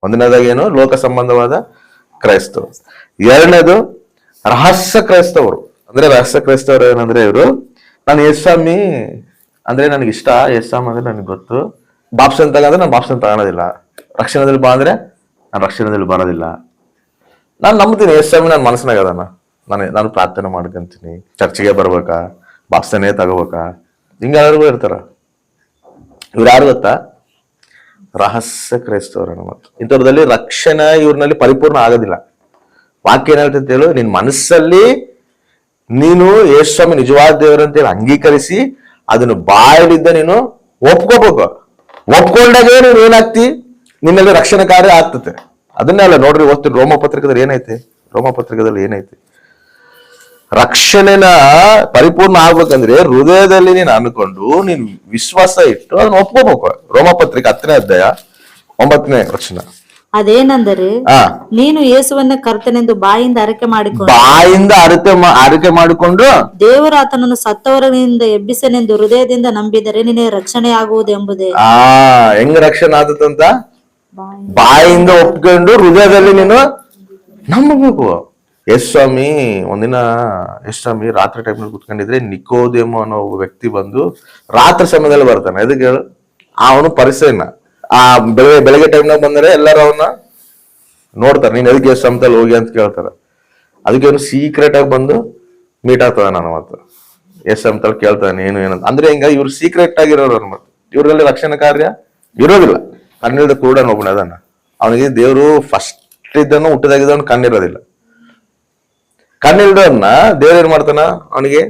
ಒಂದನೇದಾಗಿ ಏನು, ಲೋಕ ಸಂಬಂಧವಾದ ಕ್ರೈಸ್ತವರು. ಎರಡನೇದು ರಹಸ್ಯ ಕ್ರೈಸ್ತವರು. ಅಂದ್ರೆ ರಹಸ್ಯ ಕ್ರೈಸ್ತವರು ಏನಂದ್ರೆ ಇವರು, ನಾನು ಯೇಸ್ವಾಮಿ ಅಂದ್ರೆ ನನಗೆ ಇಷ್ಟ, ಯೇಸ್ವಾಮಿ ಅಂದ್ರೆ ನನಗೆ ಗೊತ್ತು, ಬಾಪ್ಸನ್ ತಗಂದ್ರೆ ನಾನು ಬಾಪ್ಸನ್ ತಗೊಳೋದಿಲ್ಲ, ರಕ್ಷಣದಲ್ಲಿ ಬಾ ಅಂದ್ರೆ ನಾನು ರಕ್ಷಣದಲ್ಲಿ ಬರೋದಿಲ್ಲ, ನಾನು ನಂಬ್ತೀನಿ ಯೇಸ್ವಾಮಿ ನನ್ನ ಮನಸ್ಸಿನಾಗ ಅದಾನ, ನಾನು ಪ್ರಾರ್ಥನೆ ಮಾಡ್ಕೊಂತೀನಿ, ಚರ್ಚಿಗೆ ಬರ್ಬೇಕಾ, ಬಾಪ್ಸನೇ ತಗೋಬೇಕಾ, ಹಿಂಗಾರು ಇರ್ತಾರ. ಇವ್ರು ಯಾರು ಗೊತ್ತಾ? ರಹಸ್ಯ ಕ್ರೈಸ್ತವರು. ಮತ್ತು ಇಂಥವ್ರದಲ್ಲಿ ರಕ್ಷಣೆ ಇವ್ರನಲ್ಲಿ ಪರಿಪೂರ್ಣ ಆಗೋದಿಲ್ಲ. ವಾಕ್ಯ ಏನ್ ಹೇಳ್ತಂತ ಹೇಳು, ನಿನ್ ಮನಸ್ಸಲ್ಲಿ ನೀನು ಯೇಸ್ವಾಮಿ ನಿಜವಾದ ದೇವರಂತೇಳಿ ಅಂಗೀಕರಿಸಿ ಅದನ್ನು ಬಾಯಲ್ಲಿದ್ದ ನೀನು ಒಪ್ಕೋಬೇಕು. ಒಪ್ಕೊಂಡಾಗ ನೀನು ಏನಾಗ್ತಿ, ನಿನ್ನಲ್ಲಿ ರಕ್ಷಣೆ ಕಾರ್ಯ ಆಗ್ತತೆ. ಅದನ್ನೆಲ್ಲ ನೋಡ್ರಿ, ಓದ್ತೀನಿ ರೋಮ ಪತ್ರಿಕದಲ್ಲಿ ಏನೈತೆ, ರೋಮ ಪತ್ರಿಕದಲ್ಲಿ ಏನೈತೆ, ರಕ್ಷಣೆನ ಪರಿಪೂರ್ಣ ಆಗ್ಬೇಕಂದ್ರೆ ಹೃದಯದಲ್ಲಿ ನೀನು ಅನ್ಕೊಂಡು ನೀನ್ ವಿಶ್ವಾಸ ಇಟ್ಟು ಅದನ್ನ ಒಪ್ಕೋಬೇಕು. ರೋಮ ಪತ್ರಿಕೆ 10ನೇ ಅಧ್ಯಾಯ 9ನೇ ವಚನ. ಅದೇನೆಂದರೆ, ನೀನು ಯೇಸುವನ್ನ ಕರ್ತನೆಂದು ಬಾಯಿಂದ ಅರಿಕೆ ಮಾಡಿಕೊಂಡು ದೇವರು ಆತನನ್ನು ಸತ್ತವರಿಂದ ಎಬ್ಬಿಸನೆಂದು ಹೃದಯದಿಂದ ನಂಬಿದರೆ ನಿನಗೆ ರಕ್ಷಣೆ ಆಗುವುದು ಎಂಬುದೇ. ಹೆಂಗ್ ರಕ್ಷಣೆ ಆದತ್ತಂತ? ಬಾಯಿಂದ ಒಪ್ಕೊಂಡು ಹೃದಯದಲ್ಲಿ ನೀನು ನಂಬಬೇಕು. ಯೇಸ್ವಾಮಿ ಒಂದಿನ ಯೇಸ್ವಾಮಿ ರಾತ್ರಿ ಟೈಮ್ನಲ್ಲಿ ಕುತ್ಕೊಂಡಿದ್ರೆ ನಿಕೋದೇಮೋ ಅನ್ನೋ ವ್ಯಕ್ತಿ ಬಂದು ರಾತ್ರಿ ಸಮಯದಲ್ಲಿ ಬರ್ತಾನೆ. ಎದಕ್ಕೆ ಹೇಳು? ಅವನು ಪರಿಸರನ ಬೆಳಗ್ಗೆ ಟೈಮ್ನಾಗ ಬಂದರೆ ಎಲ್ಲರೂ ಅವನ್ನ ನೋಡ್ತಾರೆ, ನೀನ್ ಎದಕ್ಕೆ ಯೇಸ್ವಾಮಿತಲ್ಲಿ ಹೋಗಿ ಅಂತ ಕೇಳ್ತಾರ. ಅದಕ್ಕೆ ಅವನು ಸೀಕ್ರೆಟ್ ಆಗಿ ಬಂದು ಮೀಟ್ ಆಗ್ತದ ನಾನು ಮತ್ತು ಯೇಸ್ವಾಮಿತಲ್ಲಿ ಕೇಳ್ತಾನೆ ಏನು ಏನಂತ. ಅಂದ್ರೆ ಹಿಂಗ ಇವ್ರು ಸೀಕ್ರೆಟ್ ಆಗಿರೋರು, ಮತ್ತೆ ಇವ್ರಲ್ಲಿ ರಕ್ಷಣೆ ಕಾರ್ಯ ಇರೋದಿಲ್ಲ. ಕಣ್ಣಿಲ್ದ ಕೂಡ ಒಬ್ಬನ ಅದನ್ನ, ಅವನಿಗೆ ದೇವರು ಫಸ್ಟ್ ಇದ್ದನು ಹುಟ್ಟಿದಾಗಿದ್ದವನು ಕಣ್ಣಿರೋದಿಲ್ಲ. ಕಣ್ಣಿಲ್ದವನ್ನ ದೇವ್ರು ಏನ್ ಮಾಡ್ತಾನ, ಅವನಿಗೆ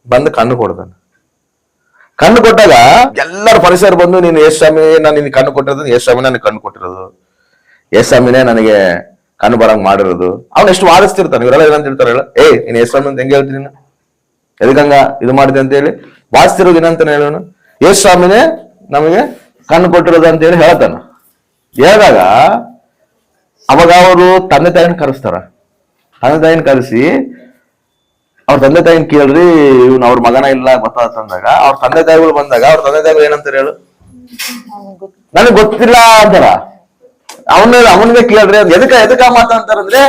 ಬಂದು ಕಣ್ಣು ಕೊಡ್ತಾನ. ಕಣ್ಣು ಕೊಟ್ಟಾಗ ಎಲ್ಲರ ಪರಿಸರ ಬಂದು ನೀನು ಯೇಸ್ವಾಮಿ, ನಾನು ನಿನ್ ಕಣ್ಣು ಕೊಟ್ಟಿರೋದು, ಯೇಸ್ವಾಮಿ ನನಗೆ ಕಣ್ಣು ಕೊಟ್ಟಿರೋದು, ಯೇಸ್ವಾಮಿನೇ ನನಗೆ ಕಣ್ಣು ಬರಂಗ್ ಮಾಡಿರೋದು. ಅವ್ನು ಎಷ್ಟು ವಾದಿಸ್ತಿರ್ತಾನೆ. ಇವರೆಲ್ಲ ಏನಂತ ಹೇಳ್ತಾರೆ ಹೇಳ, ನೀನ್ ಯೇಸ್ವಾಮಿ ಅಂತ ಹೆಂಗೆ ಹೇಳ್ತೀನಿ, ಎದಕ್ಕಂಗ ಇದು ಮಾಡಿದೆ ಅಂತ ಹೇಳಿ ವಾದಿಸ್ತಿರೋದು ಏನಂತಾನೆ ಹೇಳೋನು, ಯೇಸ್ವಾಮಿನೇ ನಮಗೆ ಕಣ್ಣು ಕೊಟ್ಟಿರೋದು ಅಂತ ಹೇಳಿ ಹೇಳ್ತಾನ. ಹೇಳಿದಾಗ ಅವಾಗ ಅವರು ತಂದೆ ತಾಯಿನ ಕರೆಸ್ತಾರ. ತಂದೆ ತಾಯಿನ ಕರೆಸಿ ಅವ್ರ ತಂದೆ ತಾಯಿನ ಕೇಳ್ರಿ, ಇವ್ನು ಅವ್ರ ಮಗನ ಇಲ್ಲ ಗೊತ್ತಾತಂದಾಗ ಅವ್ರ ತಂದೆ ತಾಯಿಗಳು ಬಂದಾಗ ಅವ್ರ ತಂದೆ ತಾಯಿಗಳು ಏನಂತಾರೆ ಹೇಳು, ನನಗ್ ಗೊತ್ತಿಲ್ಲ ಅಂತಾರ. ಅವನಿಗೆ ಕೇಳ್ರಿ, ಎದಕ್ಕ ಮಾತಾಡ್ತಾರಂದ್ರೆ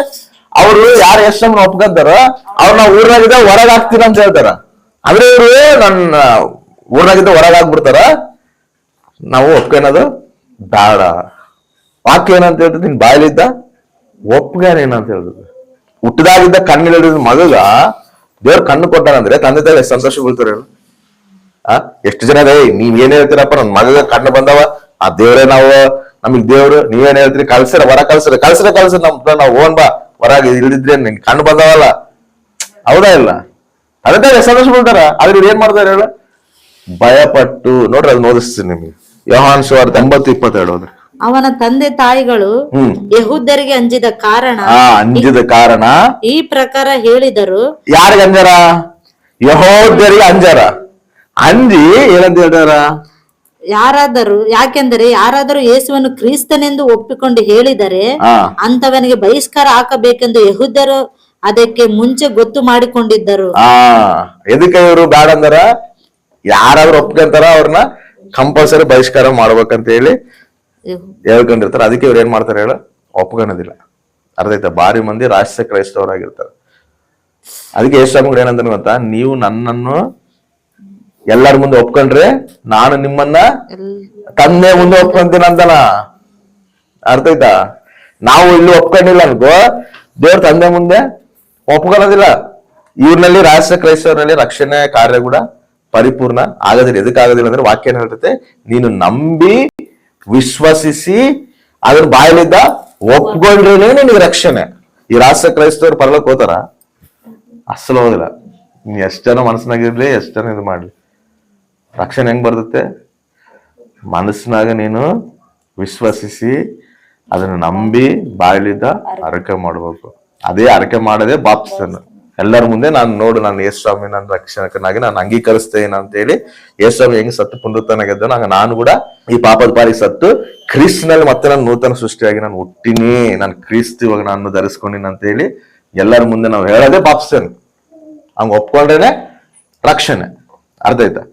ಅವ್ರು ಯಾರು ಎಷ್ಟು ಒಪ್ಕೊಂತಾರ ಅವ್ರನ್ನ ಊರಾಗಿದ್ದ ಹೊರಗ್ ಹಾಕ್ತೀರ ಅಂತ ಹೇಳ್ತಾರ. ಅಂದ್ರೆ ಇವ್ರು ನನ್ನ ಊರಾಗಿದ್ದ ಹೊರಗ್ ಹಾಕ್ಬಿಡ್ತಾರ, ನಾವು ಒಪ್ಕೊಳೋದು ಬೇಡ. ವಾಕ್ಯ ಏನಂತ ಹೇಳ್ತದೆ, ನಿನ್ ಬಾಯಲ್ಲಿದ್ದ ಒಪ್ಗಾನ ಏನಂತ ಹೇಳ್ತದೆ. ಹುಟ್ಟಿದಾಗಿದ್ದ ಕಣ್ಣಿಳಿದ ಮಗಗ ದೇವ್ರ ಕಣ್ಣು ಕೊಟ್ಟಾರಂದ್ರೆ ತಂದೆ ತಾಯಿ ಎಷ್ಟು ಸಂತೋಷ ಬೀಳ್ತಾರೆ ಹೇಳು. ಎಷ್ಟು ಜನ ನೀವ್ ಏನ್ ಹೇಳ್ತೀರಪ್ಪ, ನನ್ ಮಗಗ ಕಣ್ಣು ಬಂದವ, ಆ ದೇವ್ರೇ ನಮಗ್ ದೇವ್ರು, ನೀವೇನ್ ಹೇಳ್ತೀರಿ, ಕಳ್ಸಿರ ಹೊರ ಕಳ್ಸಿರ ನಾವು ಓನ್ ಬಾ ಹೊರಗೆ, ಇಲ್ದಿದ್ರೆ ನಿನ್ ಕಣ್ಣು ಬಂದವಲ್ಲ, ಹೌದಾ ಇಲ್ಲ? ತಂದೆ ತಾಯಿ ಸಂತೋಷ ಬೀಳ್ತಾರ. ಆದ್ರೆ ಇವ್ರು ಏನ್ ಮಾಡ್ತಾರೆ ಹೇಳು, ಭಯಪಟ್ಟು. ನೋಡ್ರಿ ಅದನ್ನ ಓದಿಸ್ತೀನಿ ನಿಮ್ಗೆ, ಯೋಹಾನ್ ಸುವಾರ್ತೆ 9:22 ಹೋದ್ರೆ. ಅವನ ತಂದೆ ತಾಯಿಗಳು ಯೆಹೂದ್ಯರಿಗೆ ಅಂಜಿದ ಕಾರಣ ಈ ಪ್ರಕಾರ ಹೇಳಿದರು. ಯಾರಿಗೆ ಅಂಜಾರ? ಯೆಹೂದ್ಯರಿಗೆ ಅಂಜಾರ. ಅಂಜಿ ಏನಂತ ಹೇಳ್ತಾರ, ಯಾಕೆಂದರೆ ಯಾರಾದರೂ ಯೇಸುವನ್ನು ಕ್ರಿಸ್ತನೆಂದು ಒಪ್ಪಿಕೊಂಡು ಹೇಳಿದರೆ ಅಂತವನಿಗೆ ಬಹಿಷ್ಕಾರ ಹಾಕಬೇಕೆಂದು ಯೆಹೂದ್ಯರು ಅದಕ್ಕೆ ಮುಂಚೆ ಗೊತ್ತು ಮಾಡಿಕೊಂಡಿದ್ದರು. ಎದಕ್ಕೆ ಇವರು ಬ್ಯಾಡ ಅಂದಾರ? ಯಾರಾದ್ರೂ ಒಪ್ಕೊಂತಾರ ಅವ್ರನ್ನ ಕಂಪಲ್ಸರಿ ಬಹಿಷ್ಕಾರ ಮಾಡ್ಬೇಕಂತ ಹೇಳಿ ಹೇಳ್ಕೊಂಡಿರ್ತಾರ. ಅದಕ್ಕೆ ಇವ್ರು ಏನ್ ಮಾಡ್ತಾರೆ ಹೇಳ, ಒಪ್ಕೊಳ್ಳೋದಿಲ್ಲ. ಅರ್ಥ ಆಯ್ತಾ? ಬಾರಿ ಮಂದಿ ರಾಷ್ಟ್ರ ಕ್ರೈಸ್ತವರಾಗಿರ್ತಾರೆ. ಅದಕ್ಕೆ ಯೇಸ್ವಾಮಿಗಳು ಏನಂತ ಗೊತ್ತಾ, ನೀವು ನನ್ನನ್ನು ಎಲ್ಲರ ಮುಂದೆ ಒಪ್ಕೊಂಡ್ರೆ ನಾನು ನಿಮ್ಮನ್ನ ತಂದೆ ಮುಂದೆ ಒಪ್ಕೊಂತೀನಿ ಅಂತನ. ಅರ್ಥ ಆಯ್ತಾ? ನಾವು ಇಲ್ಲಿ ಒಪ್ಕೊಂಡಿಲ್ಲ ಅನ್ಕೋ, ದೇವ್ರ ತಂದೆ ಮುಂದೆ ಒಪ್ಕೊಳ್ಳೋದಿಲ್ಲ. ಇವ್ರನಲ್ಲಿ ರಾಷ್ಟ್ರ ಕ್ರೈಸ್ತವರಲ್ಲಿ ರಕ್ಷಣೆ ಕಾರ್ಯ ಕೂಡ ಪರಿಪೂರ್ಣ ಆಗೋದಿಲ್ಲ. ಎದಕ್ಕಾಗೋದಿಲ್ಲ ಅಂದ್ರೆ ವಾಕ್ಯ ಏನ್ ಹೇಳ್ತೈತೆ, ನೀನು ನಂಬಿ ವಿಶ್ವಸಿಸಿ ಅದನ್ನ ಬಾಯಲ್ಲಿದ್ದ ಒಪ್ಕೊಂಡ್ರೇನೆ ನಿನಗೆ ರಕ್ಷಣೆ. ಈ ರಾಷ್ಟ್ರ ಕ್ರೈಸ್ತವರು ಪರಲೋಕ ಹೋತಾರ? ಅಸಲು ಹೋದಿಲ್ಲ. ನೀನ್ ಎಷ್ಟ್ ಜನ ಮನಸ್ಸಿನಾಗಿರ್ಲಿ, ಎಷ್ಟ್ ಜನ ಇದು ಮಾಡ್ಲಿ, ರಕ್ಷಣೆ ಹೆಂಗ್ ಬರ್ತತೆ? ಮನಸ್ಸಿನಾಗ ನೀನು ವಿಶ್ವಸಿಸಿ ಅದನ್ನ ನಂಬಿ ಬಾಯಲ್ಲಿದ್ದ ಅರಕೆ ಮಾಡ್ಬೇಕು. ಅದೇ ಅರಕೆ ಮಾಡದೆ ಬಾಪ್ಸನ್ ಎಲ್ಲರ ಮುಂದೆ ನಾನು ಯೇಸ್ವಾಮಿ ನನ್ನ ರಕ್ಷಕನಾಗಿ ನಾನು ಅಂಗೀಕರಿಸ್ತೇನೆ ಅಂತ ಹೇಳಿ, ಯೇಸ್ವಾಮಿ ಹೆಂಗ್ ಸತ್ತು ಪುನರುತ್ಥಾನಗೆದ್ದನೋ ಹಂಗ ನಾನು ಕೂಡ ಈ ಪಾಪದ ಪಾಲಿಗೆ ಸತ್ತು ಕ್ರಿಸ್ತನಲ್ಲಿ ಮತ್ತೆ ನಾನು ನೂತನ ಸೃಷ್ಟಿಯಾಗಿ ನಾನು ಹುಟ್ಟಿನಿ, ನಾನು ಕ್ರಿಸ್ತ ಇವಾಗ ನಾನು ಧರಿಸ್ಕೊಂಡಿನಿ ಅಂತ ಹೇಳಿ ಎಲ್ಲರ ಮುಂದೆ ನಾವು ಹೇಳೋದೇ ಬಾಪ್ಸನ್. ಹಂಗ ಒಪ್ಕೊಂಡ್ರೇನೆ ರಕ್ಷಣೆ. ಅರ್ಥ ಆಯ್ತಾ?